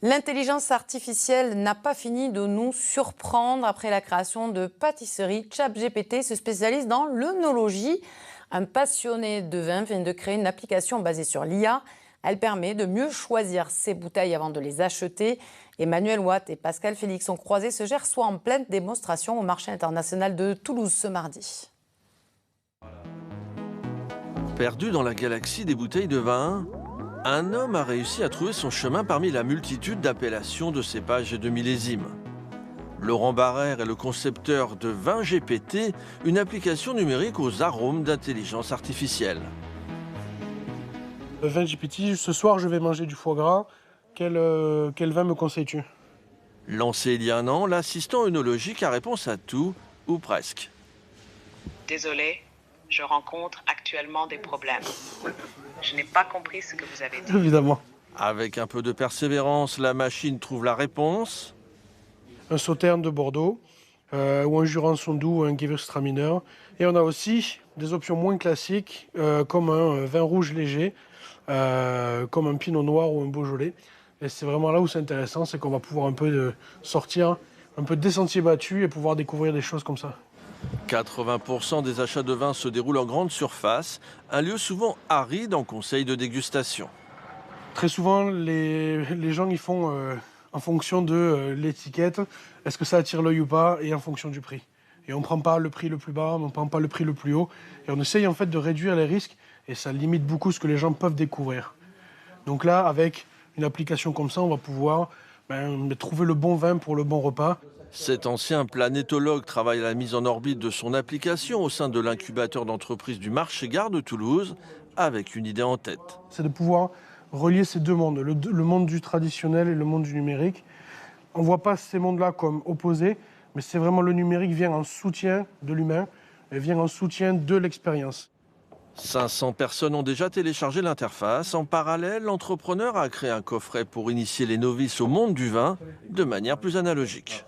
L'intelligence artificielle n'a pas fini de nous surprendre après la création de pâtisseries. ChatGPT se spécialise dans l'œnologie. Un passionné de vin vient de créer une application basée sur l'IA. Elle permet de mieux choisir ses bouteilles avant de les acheter. Emmanuel Watt et Pascal Félix ont croisé ce gersois en pleine démonstration au marché international de Toulouse ce mardi. Perdu dans la galaxie des bouteilles de vin, un homme a réussi à trouver son chemin parmi la multitude d'appellations, de cépages et de millésimes. Laurent Barrère est le concepteur de VinGPT, une application numérique aux arômes d'intelligence artificielle. VinGPT, ce soir je vais manger du foie gras. Quel vin me conseilles-tu? Lancé il y a un an, l'assistant œnologique a réponse à tout, ou presque. Désolé, je rencontre actuellement des problèmes. Je n'ai pas compris ce que vous avez dit. Évidemment. Avec un peu de persévérance, la machine trouve la réponse. Un sauterne de Bordeaux, ou un Jurançon doux, ou un Gewürztraminer. Et on a aussi des options moins classiques, comme un vin rouge léger, comme un Pinot Noir ou un Beaujolais. Et c'est vraiment là où c'est intéressant, c'est qu'on va pouvoir un peu sortir un peu des sentiers battus et pouvoir découvrir des choses comme ça. 80% des achats de vin se déroulent en grande surface, un lieu souvent aride en conseil de dégustation. Très souvent, les gens ils font en fonction de l'étiquette, est-ce que ça attire l'œil ou pas, et en fonction du prix. Et on ne prend pas le prix le plus bas, on ne prend pas le prix le plus haut. Et on essaye en fait de réduire les risques, et ça limite beaucoup ce que les gens peuvent découvrir. Donc là, avec une application comme ça, on va pouvoir trouver le bon vin pour le bon repas. Cet ancien planétologue travaille à la mise en orbite de son application au sein de l'incubateur d'entreprise du marché Gare de Toulouse, avec une idée en tête. C'est de pouvoir relier ces deux mondes, le monde du traditionnel et le monde du numérique. On ne voit pas ces mondes-là comme opposés, mais c'est vraiment le numérique vient en soutien de l'humain, et vient en soutien de l'expérience. 500 personnes ont déjà téléchargé l'interface. En parallèle, l'entrepreneur a créé un coffret pour initier les novices au monde du vin de manière plus analogique.